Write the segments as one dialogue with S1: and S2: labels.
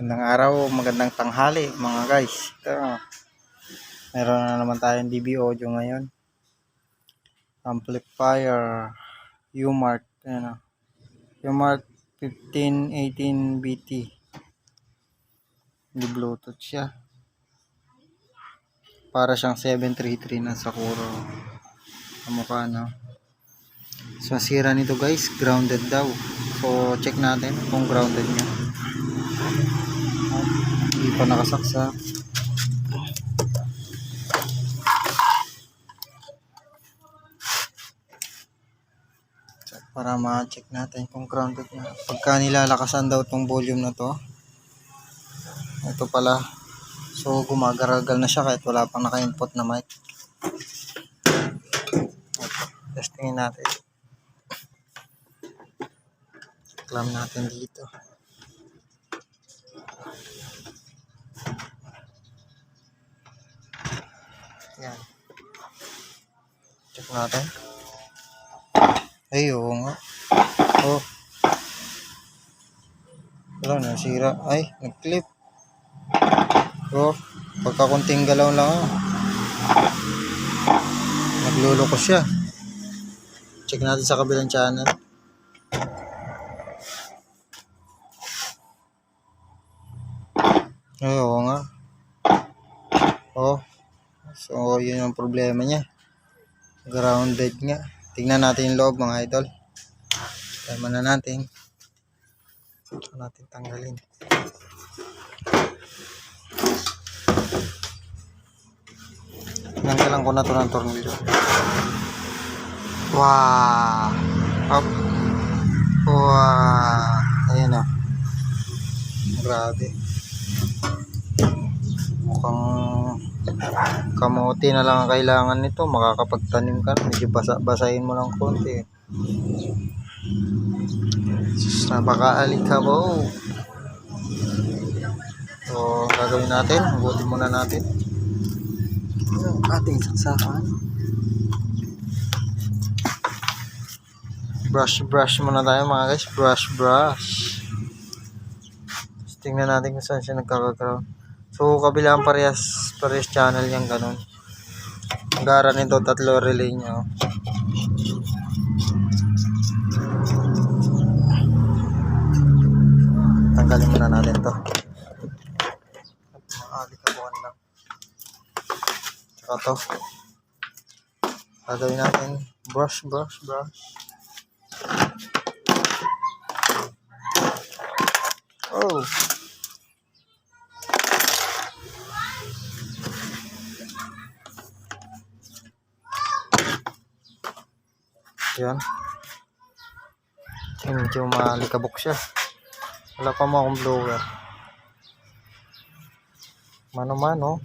S1: Magandang araw, magandang tanghali mga guys. Ito, meron na naman tayong DB audio ngayon. Amplifier UMART, UMART 1518 BT. Di Bluetooth siya. Para siyang 733 ng Sakura. Kamukha, no? So, masira nito guys, grounded daw. So, check natin kung grounded niya. Hindi pa nakasaksak. Para ma-check natin kung grounded na. Pagka nilalakasan daw tong volume na to, ito pala, so gumagaragal na siya kahit wala pang naka-input na mic. Ito, testingin natin. Clamp natin dito. Yan. Check natin. Ay, oo nga. Oh. Wala, nasira. Ay, nag-clip. Oh, pagka kunting galaw lang. Nagluloko siya. Check natin sa kabilang channel. Ay, oo nga. Oh. So, yun yung problema niya. Grounded nga. Tingnan natin yung loob mga idol. Tama na natin. Ito natin tanggalin. Tanggalan ko na ito ng tornilyo. Wow! Up. Wow! Ayan o. Grabe. Mukhang kamote na lang ang kailangan nito. Makakapagtanim ka. Medyo basahin mo lang konti. Napaka-alikabaw. So, gagawin natin. Hugutin muna natin yung ating saksakan. Brush muna tayo mga guys. Brush. Tingnan natin kung saan siya nagkakaground. So, kabilang parehas channel yung ganun. Ang gara nito, 3 relay nyo. Tanggalin muna natin to. Maalikabon lang. Tsaka to. Gagawin natin. Brush. Oh. Yan. Medyo malikabok siya. Wala pa mo akong blower. Mano-mano.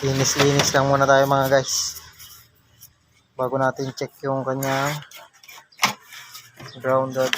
S1: Linis lang muna tayo mga guys. Bago natin check yung kanyang grounded.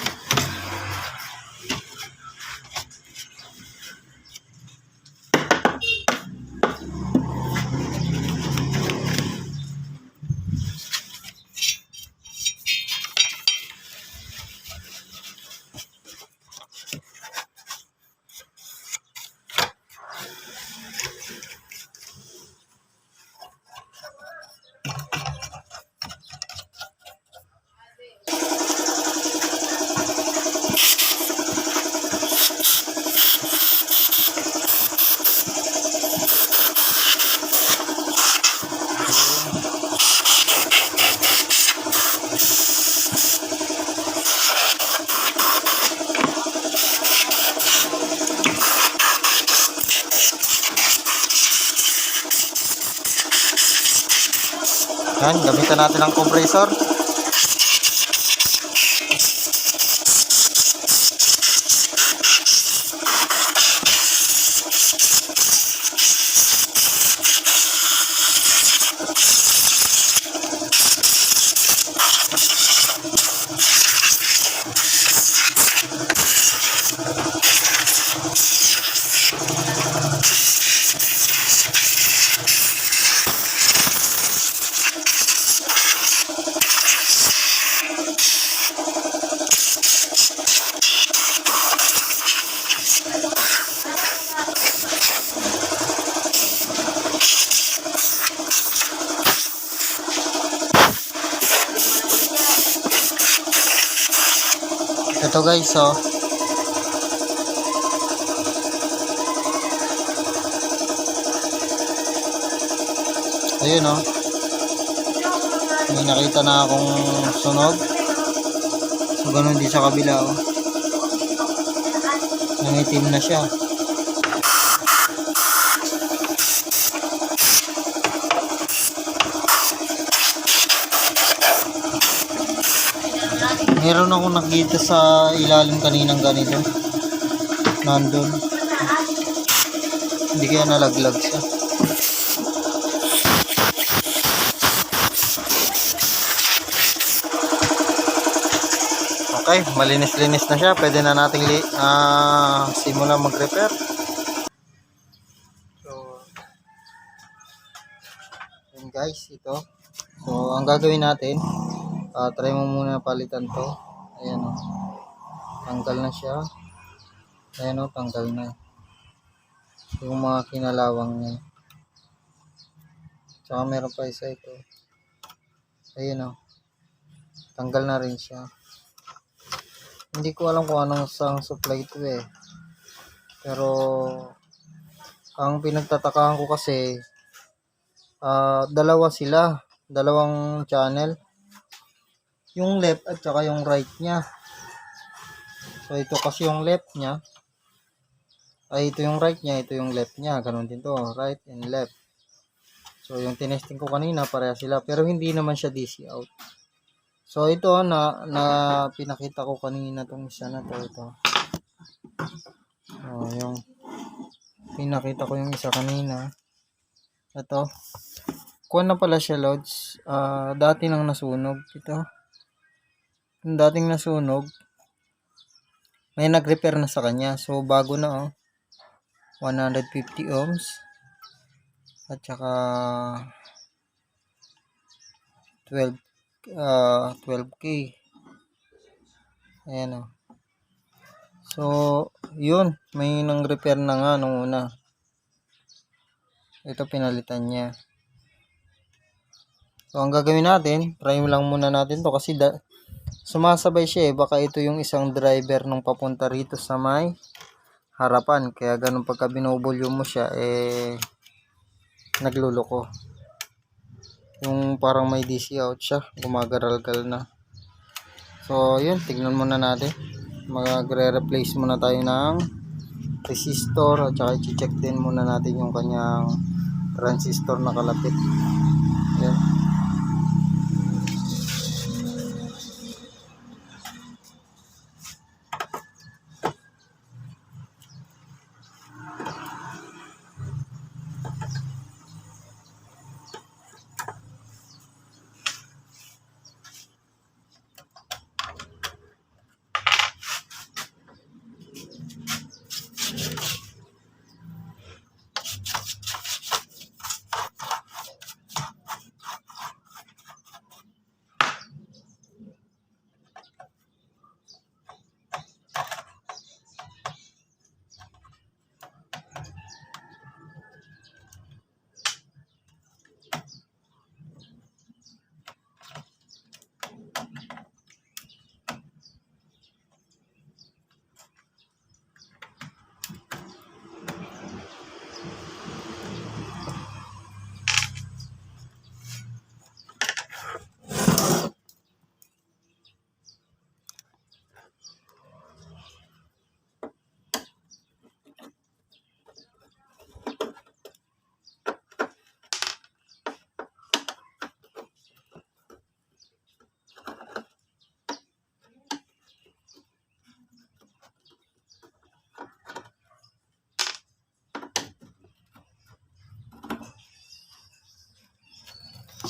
S1: Yan, gamitan natin ang compressor. Ito guys, oh. Ayun, oh. May nakita na akong sunog. So, ganun din sa kabila, oh. Nangitim na siya. Meron akong nakita sa ilalim kaninang ganito. Nandun. Hindi kaya nalaglag siya. Okay, malinis-linis na siya. Pwede na nating simulan mag-repair. So, yun guys, ito. So, ang gagawin natin, try mo muna palitan to. Ayan o. Tanggal na siya. Ayan o, tanggal na. Yung mga kinalawang niya. Tsaka meron pa isa ito. Ayan o. Tanggal na rin siya. Hindi ko alam kung anong sang supply ito eh. Pero ang pinagtatakahan ko kasi dalawa sila. Dalawang channel. Yung left at saka yung right niya. So ito kasi yung left niya. Ay ito yung right niya, ito yung left niya. Ganun din to, right and left. So yung tinesting ko kanina pareha sila pero hindi naman siya DC out. So ito na pinakita ko kanina tong isa na to, ito. Yung pinakita ko yung isa kanina. Ito. Kuha na pala siya, loads. Dati nang nasunog ito. Yung dating nasunog, may nag-repair na sa kanya. So, bago na, oh. 150 ohms. At saka 12K. Ayan, oh. So, yun. May nang-repair na nga nung una. Ito, pinalitan niya. So, ang gagawin natin, try lang muna natin to kasi sumasabay siya eh. Baka ito yung isang driver nung papunta rito sa may harapan. Kaya ganun pagka binovolume mo siya eh nagluloko. Yung parang may DC out siya. Gumagaral-gal na. So yun, tignan muna natin. Magre-replace muna tayo ng resistor. At saka i-check din muna natin yung kanyang transistor na kalapit. Yan.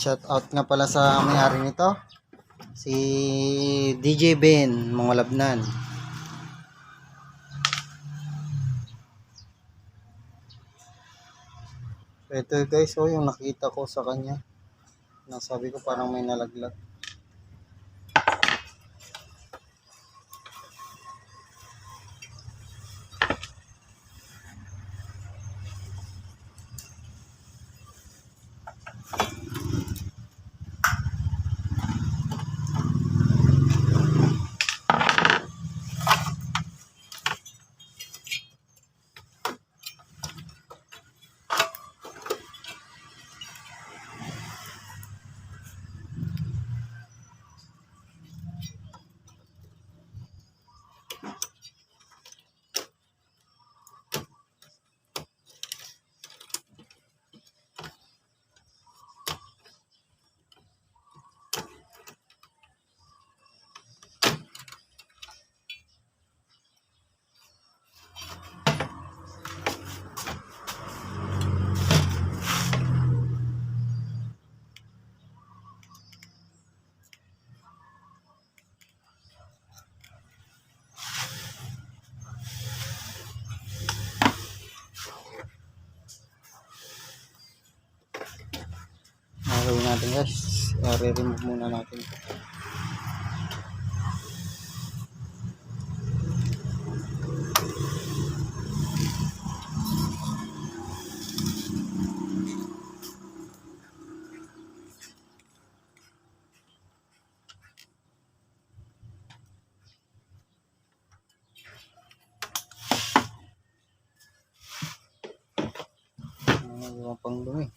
S1: Shout out nga pala sa may-ari nito, si DJ Ben Mangalabnan. Ito guys, oh, yung nakita ko sa kanya. Nasabi ko parang may nalaglag. gawin natin guys, re-remove muna natin ito. Yung pang dumi.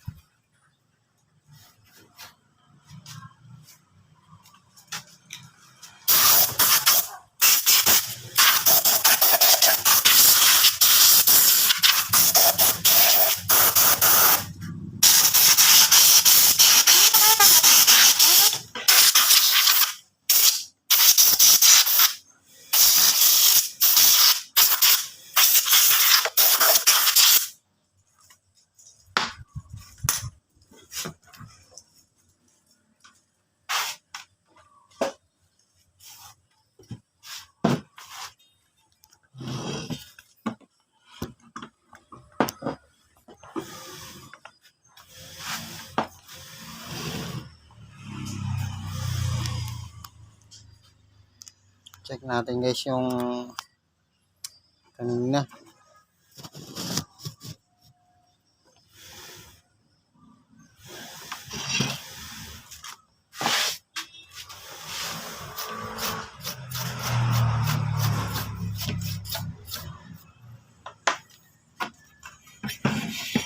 S1: Check natin guys yung kanina.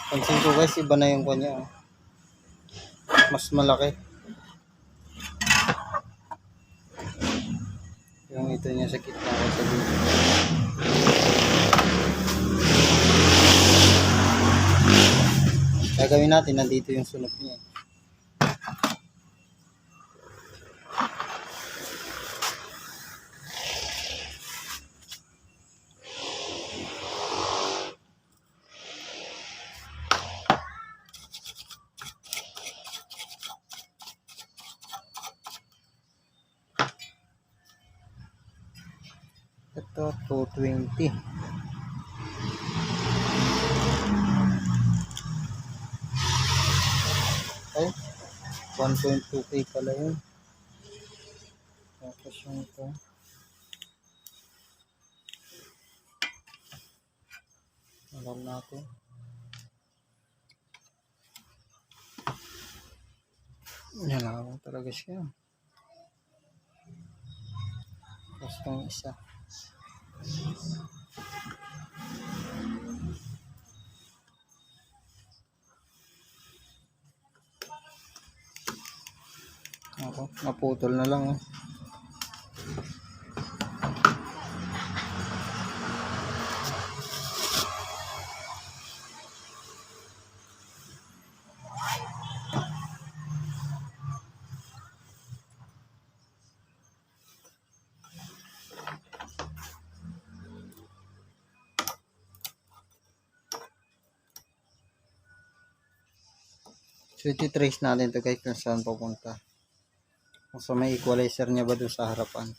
S1: Pansin ko guys, iba na yung kanya. Mas malaki. Yung ito niya sa gitna ko sa dito. Gagawin natin, nandito yung sunog niya. Ito 220. Ay, 1.2k pala yun. Tapos yung ito. Alam natin. Yan lang talaga siya. Tapos yung isa. Ako, naputol na lang. So iti-trace natin ito guys kung saan pupunta. Kung sa may equalizer niya ba doon sa harapan.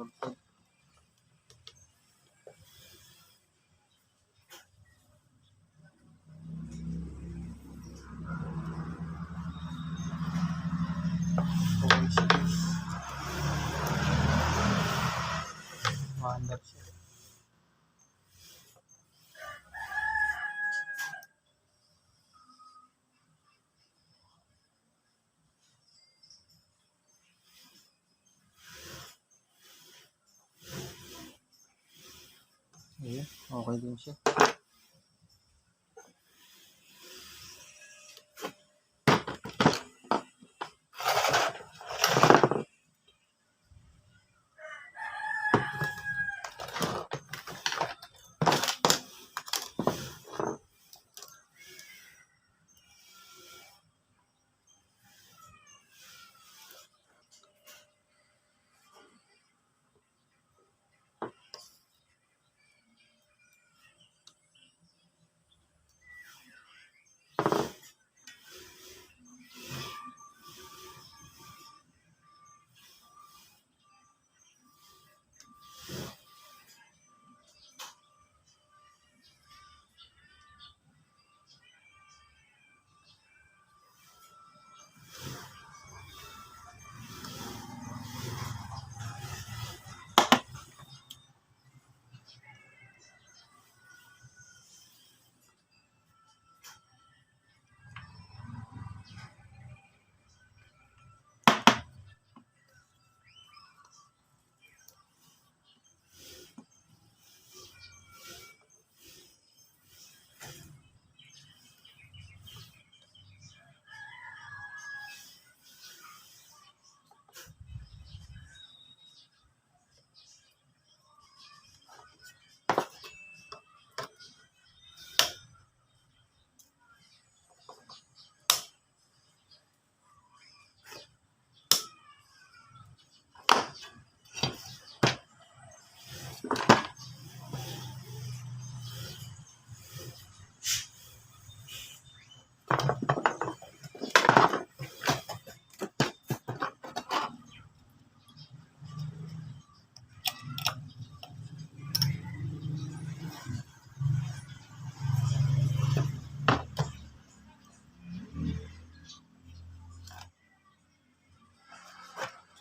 S1: roadside. Maandar siya. Ayan, okay din siya.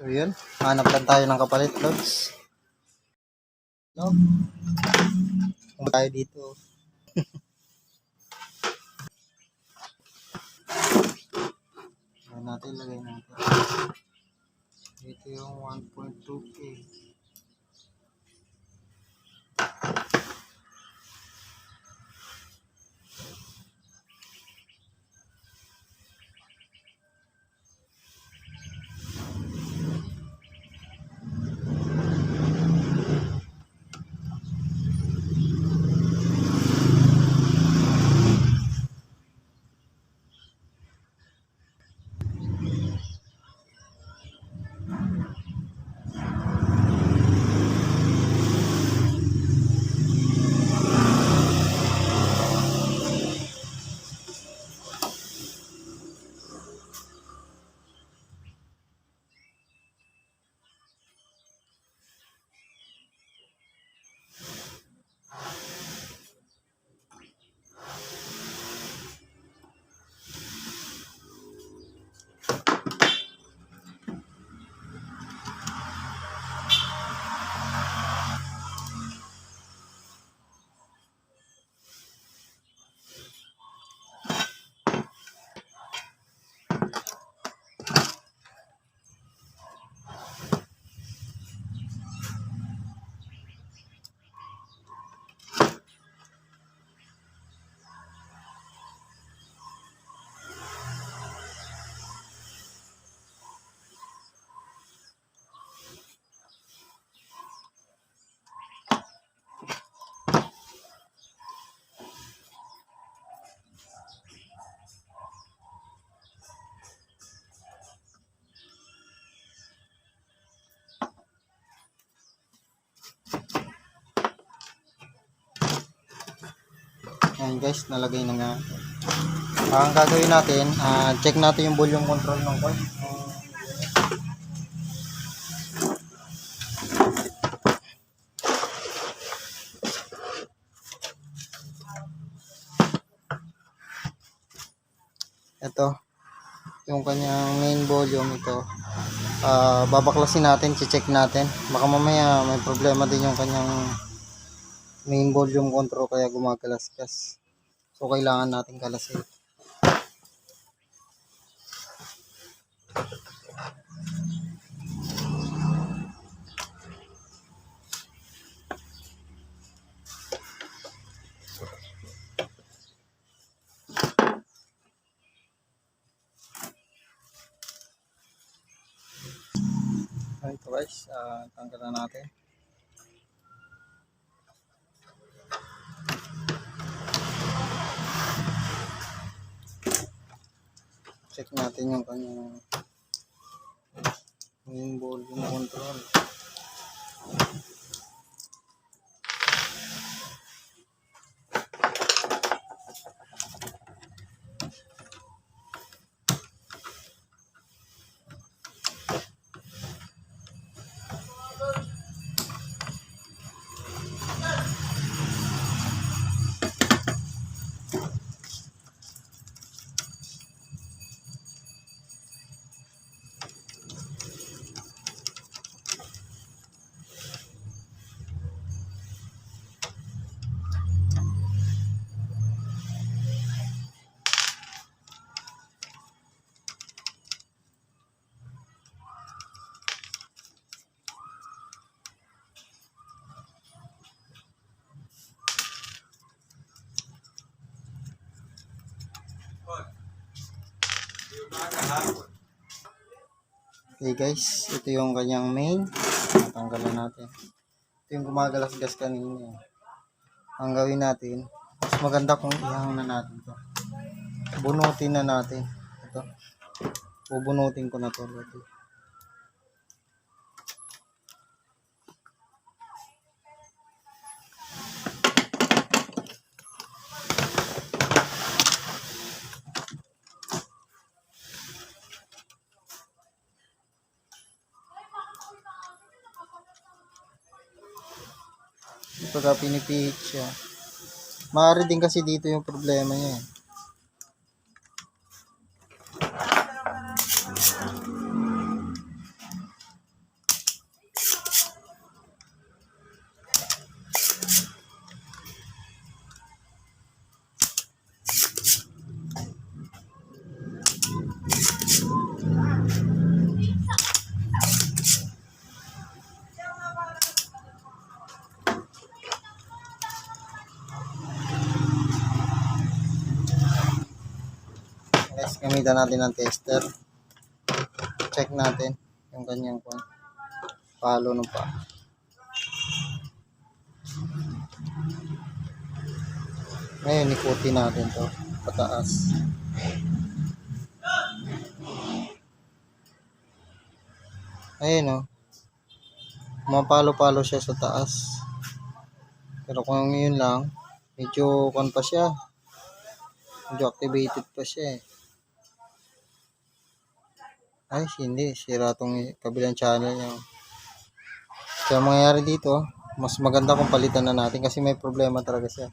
S1: So yun, hanap lang tayo ng kapalit, lods. No? Kung tayo dito. Lagay natin. Ito yung 1.2K. Ayan guys, nalagay na nga. Ang gagawin natin, check natin yung volume control ng coil. Ito, yung kanyang main volume ito. Babaklasin natin, check natin. Baka mamaya may problema din yung kanyang main volume control kaya gumagalasgas. So kailangan natin kalasin. Ito guys, tanggalan natin. Check natin yung kanyang main volume control. Okay guys, ito yung kanyang main. Tanggalan natin. Ito yung gumagalasgas kanina. Ang gawin natin, mas maganda kung ihang na natin to. Bunutin na natin. Ito. Bubunutin ko na to. Pagka pinipihit siya, maaari din kasi dito yung problema niya eh. Guys, gamitan natin ng tester. Check natin yung kanyang palo ng pa. Ngayon, ikutin natin to pataas. Ayun o. Mapalo-palo siya sa taas. Pero kung yun lang, medyo kon pa siya. Medyo activated pa siya eh. Ay, hindi. Sira tong kabilang channel niya. Kaya mangyayari dito, mas maganda kung palitan na natin kasi may problema talaga siya.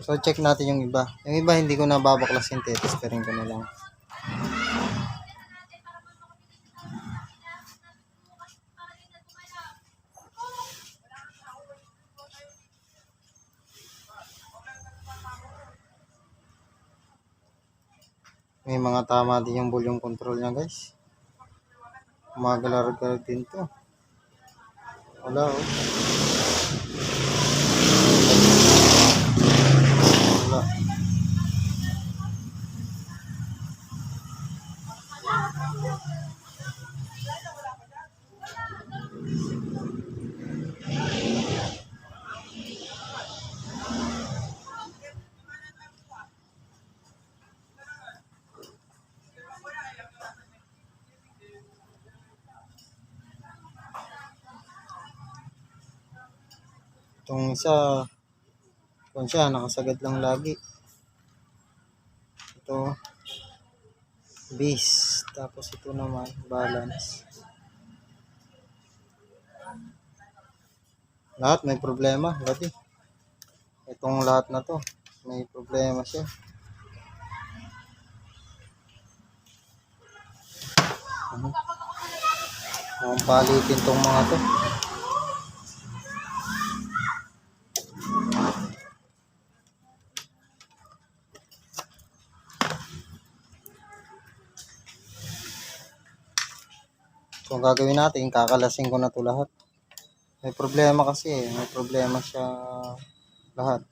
S1: So, check natin yung iba. Yung iba, hindi ko na babaklasin. Testerin ko na lang. May mga tama din yung volume control niya guys. Magalarga din to. Wala oh. Wala. Itong isa, kung siya, nakasagad lang lagi. Ito, base. Tapos ito naman, balance. Lahat may problema. Gati. Itong lahat na to, may problema siya. Ang palitin tong mga to. So, ang gagawin natin, kakalasin ko na to lahat. May problema kasi may problema siya lahat.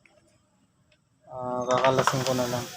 S1: Kakalasin ko na lang.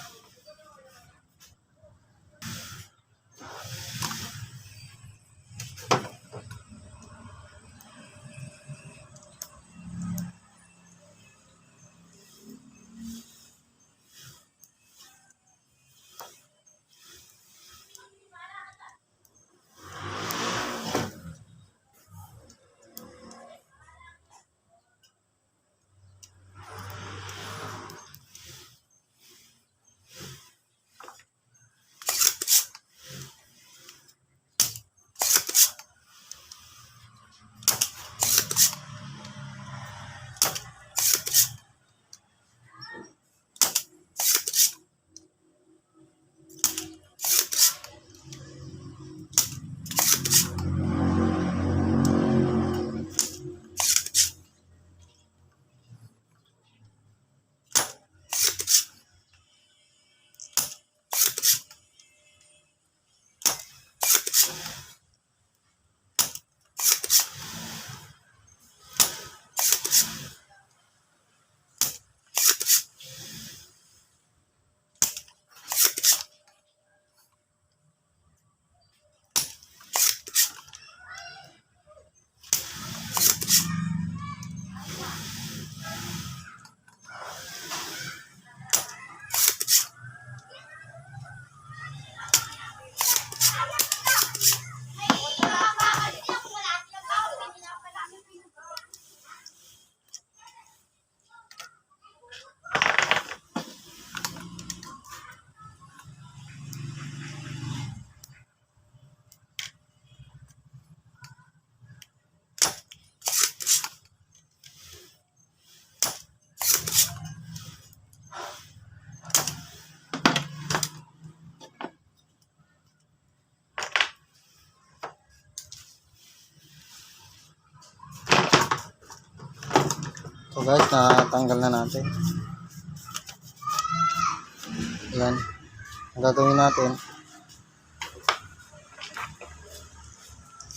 S1: So guys, natanggal na natin. Ayan. Ang gagawin natin,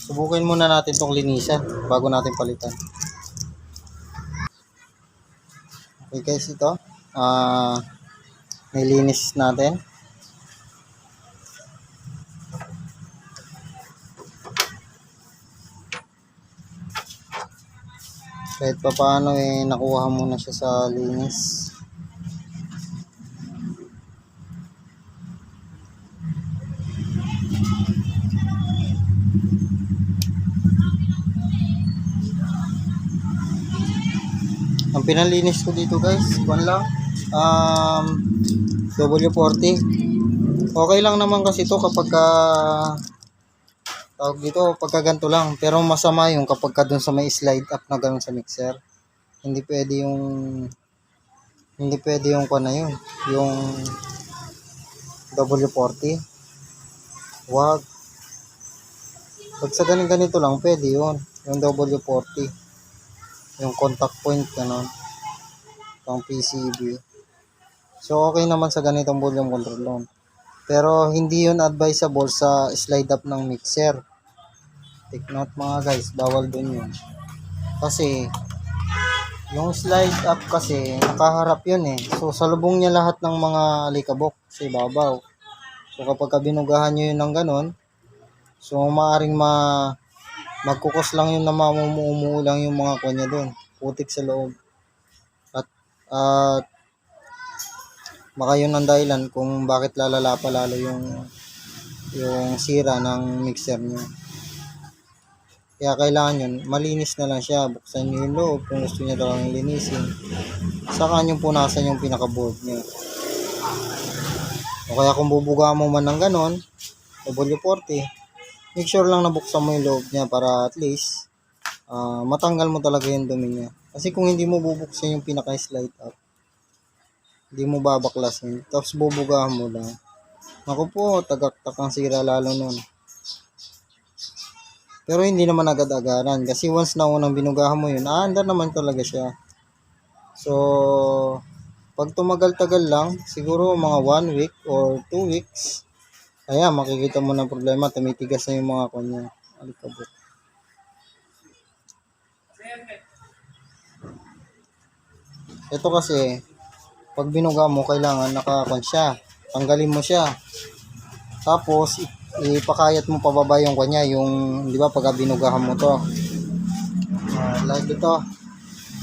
S1: subukin muna natin itong linisan bago natin palitan. Okay guys, ito. Nilinis natin. Kahit pa paano nakuha mo na siya sa linis. Ang pinalinis ko dito guys, kuwan lang, W40. Okay lang naman kasi to kapag tawag dito, pagka ganito lang. Pero masama yung kapag ka dun sa may slide up na ganun sa mixer. Hindi pwede yung kuwan na yun, yung W40. Wag. Pag sa ganito lang, pwede yun, yung W40. Yung contact point, ganun. Pang PCB. So, okay naman sa ganitong volume control. Pero, hindi yun advisable sa slide up ng mixer. Take note mga guys, bawal dun yun. Kasi, yung slide up kasi, nakaharap yun eh. So, salubong niya lahat ng mga alikabok sa ibabaw. So, kapag binugahan nyo yun ng ganun, so, maaring magkukos lang yun na mamumuo lang yung mga kanya doon, putik sa loob. At baka yun ang dahilan kung bakit lalala pa lalo yung sira ng mixer nyo. Kaya kailangan yun, malinis na lang siya. Buksan nyo yung loob kung gusto nyo lang linisin. Saka nyo punasan yung pinaka-board nyo. O kaya kung bubuga mo man ng ganon, W40, make sure lang nabuksan mo yung loob niya para at least matanggal mo talaga yung dumi niya. Kasi kung hindi mo bubuksan yung pinaka-slide up, hindi mo babaklasin, tapos bubugahan mo lang. Naku po, tagaktak ang sira lalo nun. Pero hindi naman agad-agaran kasi once na unang binugahan mo yun, aandar naman talaga siya. So, pag tumagal-tagal lang, siguro mga 1 week or 2 weeks, kaya makikita mo ng problema, tumitigas na yung mga kanya. Alikabok. Ito kasi, pag binuga mo, kailangan nakakon siya. Tanggalin mo siya. Tapos, ipakayat mo pababa yung kanya, yung, di ba, pag binugahan mo to. Like ito.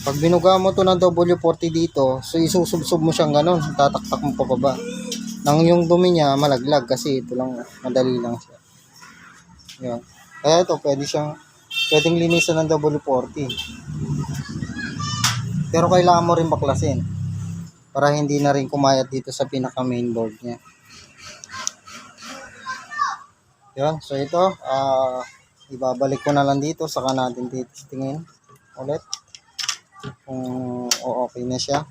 S1: Pag binuga mo to ng W40 dito, so isusubsob mo siyang ganun, tataktak mo pababa. Nang yung dumi niya malaglag kasi ito lang, madali lang siya. Yan. Kaya ito, pwedeng linisan ng W40. Pero kailangan mo rin baklasin para hindi na rin kumayat dito sa pinaka mainboard niya. Yan, so ito, ibabalik ko na lang dito, saka natin titingin ulit kung okay na siya.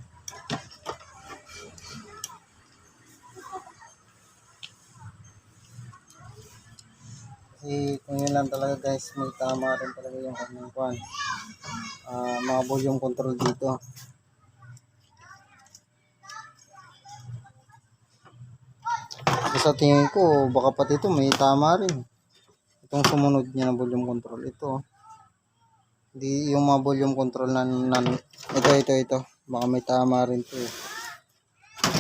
S1: Kasi kung yun lang talaga guys, may tama rin talaga yung kanyang kwan. Mga volume control dito. Kasi sa tingin ko, baka pati ito may tama rin. Itong sumunod niya na volume control. Ito. Hindi yung mga volume control na ito. Baka may tama rin ito.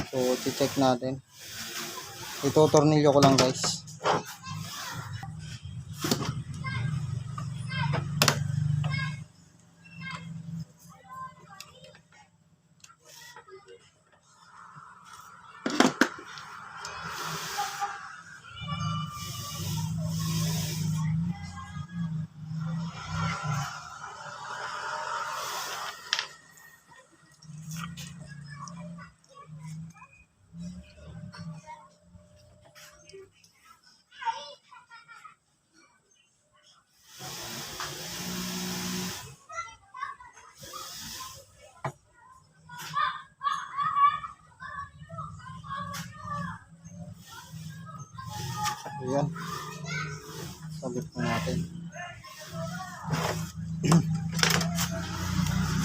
S1: So, check natin. Ito, tornilyo ko lang guys. Ayan. Sabit po natin.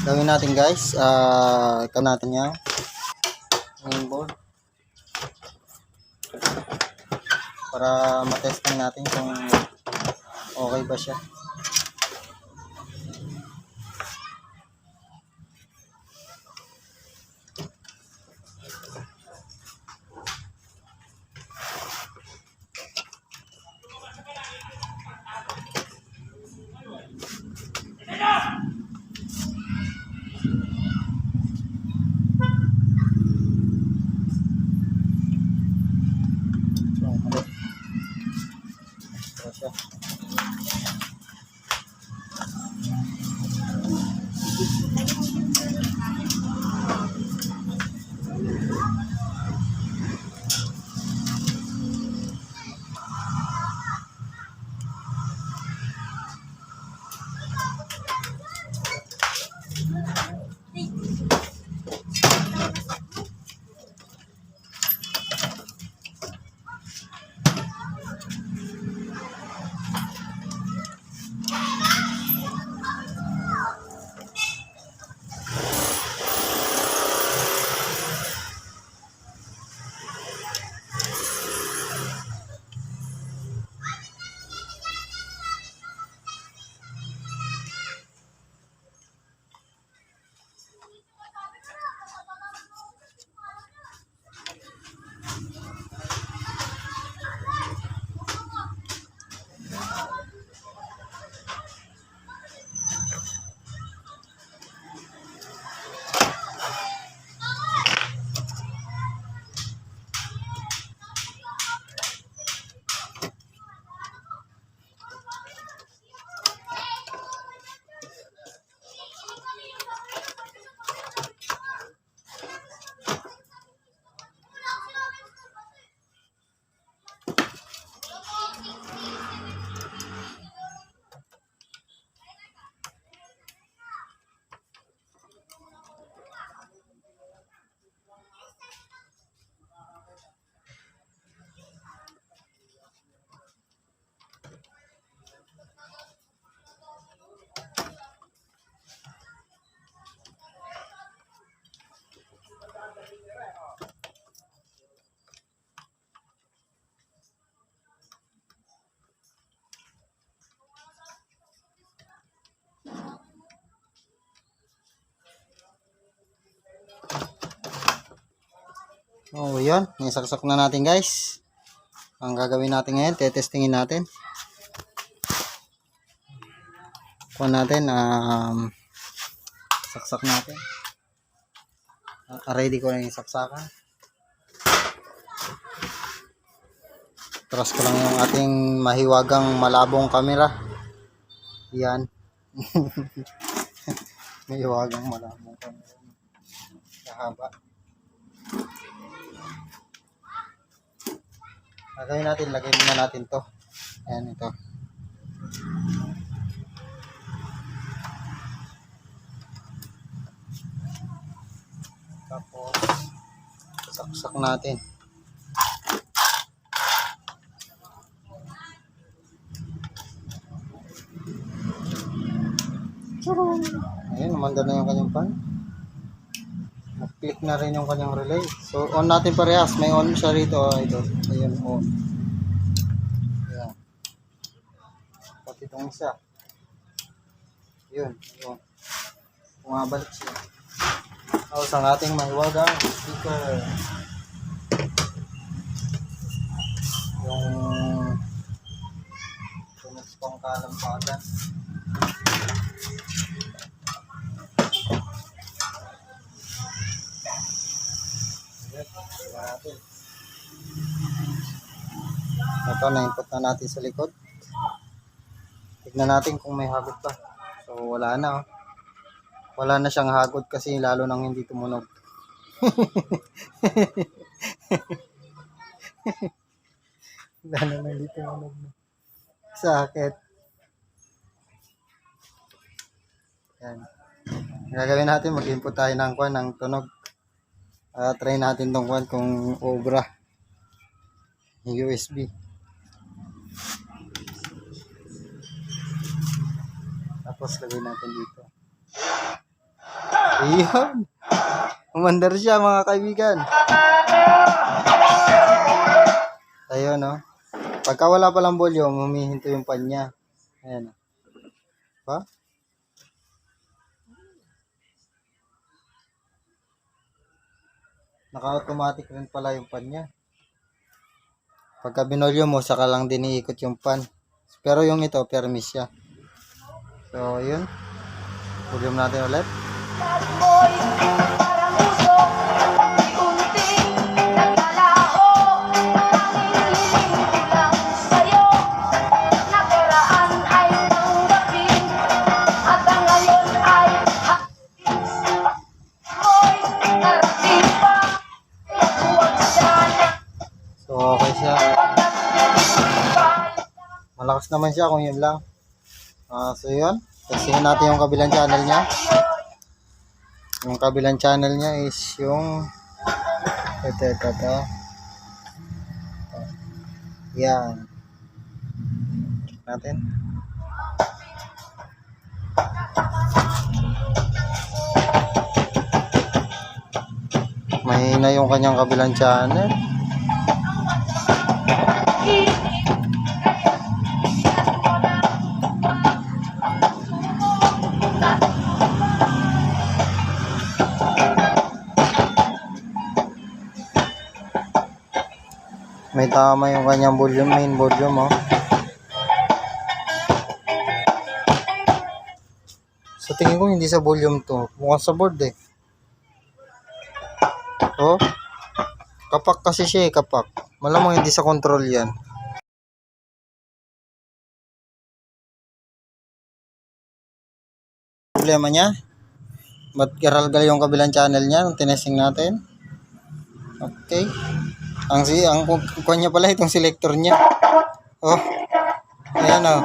S1: Gawin natin guys. Ito natin yan. Mainboard. Para matesting natin kung okay ba siya. So, siya. So, yun. Nisaksak na natin guys. Ang gagawin natin ngayon, tetestingin natin. Kuha natin, saksak natin. Ready ko na yung saksakan. Trust ko lang yung ating mahiwagang malabong camera. Yan. Mahiwagang malabong camera. Mahaba. Gagawin natin, lagay muna natin to. Ayan, ito. Tapos, saksak natin. Ayun, umanda na yung kanyang pan. Click na rin yung kanyang relay. So, on natin parehas. May on siya rito. Ito. Ayun, on. Ayan. Pati itong isa. Yun. Yun. Bumabalik siya. Tapos ang ating mahiwagang speaker. Yung tunog pang kalampagan. Natin. Ito, na-input na natin sa likod. Tignan natin kung may hagod pa. So, wala na. Oh. Wala na siyang hagod kasi lalo nang hindi tumunog. Lalo nang hindi tumunog. Sakit. Yan. Gagawin natin, mag-input tayo ng kwan, ng tunog. Try natin tong kwan kung obra. USB. Tapos lagay natin dito. Ayun. Umandar siya mga kaibigan. Ayun no. Pagka wala palang volume, humihinto yung pan niya. Ayan. Ba? Naka-automatic rin pala yung pan niya. Pagka binolyo mo, saka lang din iikot yung pan. Pero yung ito, permis siya. So, yun. Volume natin ulit. So, okay siya. Malakas naman siya kung yun lang. So, yun. Testingin natin yung kabilang channel niya. Yung kabilang channel niya is yung ito. Yan. Check natin. Mahina yung kanyang kabilang channel. May tama yung kanyang volume, main volume oh. So tingin ko hindi sa volume to, mukhang sa board eh. Oh. Kapak kasi siya eh, kapak. Malamang hindi sa control yan. Problema niya? Ba't garalgal yung kabilang channel niya nung tinesting natin? Okay. Ang kukuha niya pala itong selector niya. Oh. Ayan oh.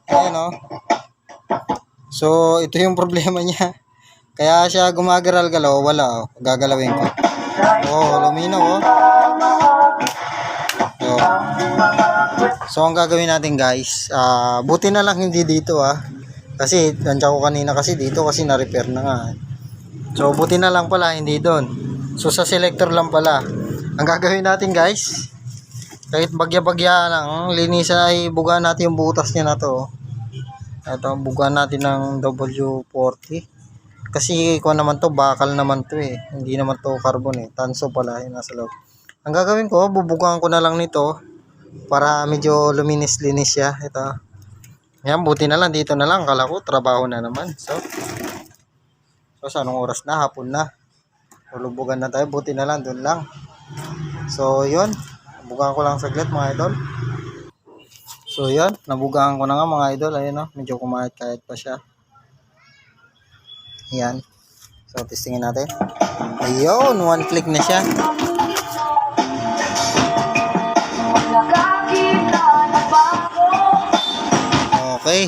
S1: Ayan oh. So, ito yung problema niya. Kaya siya gumagaral-galaw, wala oh. Gagalawin ko. Oh, luminaw oh. So, ang gagawin natin guys, buti na lang hindi dito Kasi, nandiyan ko kanina kasi dito kasi na-repair na nga. So, buti na lang pala, hindi doon. So, sa selector lang pala. Ang gagawin natin guys, kahit bagya-bagya lang, linisan ay bugaan natin yung butas niya na to. Ito, bugaan natin ng W40. Kasi ko naman to, bakal naman to eh. Hindi naman to carbon eh. Tanso pala yung nasa loob. Ang gagawin ko, bubugaan ko na lang nito para medyo luminis-linis siya. Ito. Yan, buti na lang. Dito na lang. Kala ko, trabaho na naman. So sa anong oras na? Hapon na. Lulubugan na tayo. Buti na lang. Doon lang. So, yun. Nabugaan ko lang saglit mga idol. So, yun. Nabugaan ko na nga mga idol. Ayun o. Medyo kumahit-kahit pa siya. Yan. So, testingin natin. Ayun. One click na siya. Okay.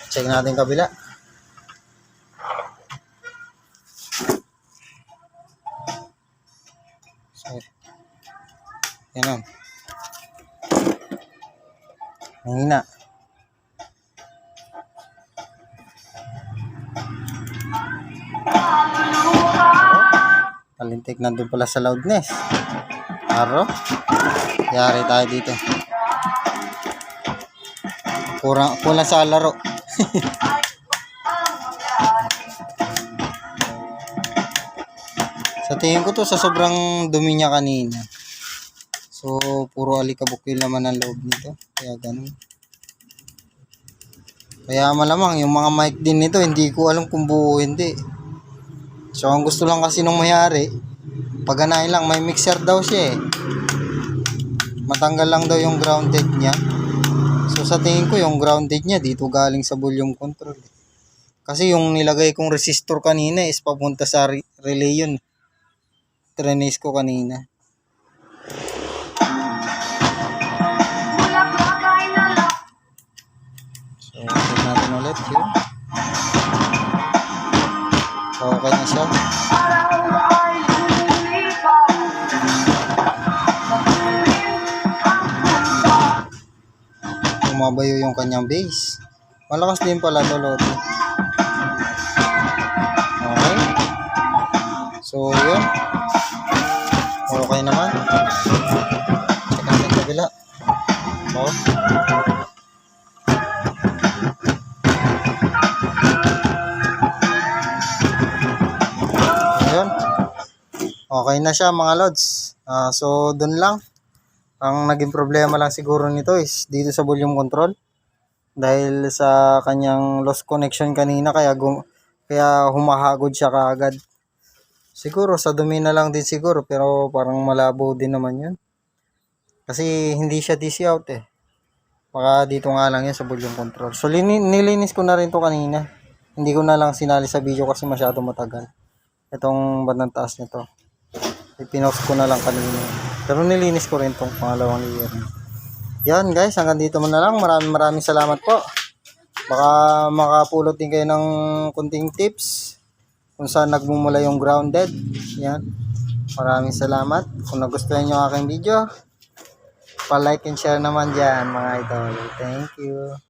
S1: Check natin kabila. So, yan o. Mahina. Talintik nandun pala sa loudness. Aro. Yari tayo dito. Kulang sa laro. Sa tingin ko to sa sobrang dumi niya kanina. So, puro alikabok yung laman ng loob nito. Kaya ganun. Kaya malamang yung mga mic din nito, hindi ko alam kung buo hindi. So, ang gusto lang kasi nung mayari, paganahin lang, may mixer daw siya eh. Matanggal lang daw yung grounded niya. So, sa tingin ko yung grounded niya dito galing sa volume control. Kasi yung nilagay kong resistor kanina is papunta sa relay yun. Tranis ko kanina. So, check natin ulit yun. So, okay na siya. Umabayo yung kanyang base. Malakas din pala to, Lotte. Okay. So, yun. Okay naman. Check natin yung kabila. Oh. Ayun. Okay na siya mga lods. So, dun lang. Ang naging problema lang siguro nito is dito sa volume control. Dahil sa kanyang lost connection kanina kaya humahagod siya kaagad. Siguro sa dumi na lang din siguro pero parang malabo din naman yun. Kasi hindi siya DC out eh. Baka dito nga lang yan sa volume control. So nilinis ko na rin to kanina. Hindi ko na lang sinali sa video kasi masyado matagal. Itong bandang taas nito. Pinost ko na lang kanina. Pero nilinis ko rin tong pangalawang layer. Yan guys, hanggang dito muna lang. Maraming salamat po. Baka makapulot din kayo ng kunting tips kung saan nagmumula yung grounded. Yan. Maraming salamat. Kung nagustuhan nyo aking video, pa-like and share naman dyan mga idol. Thank you.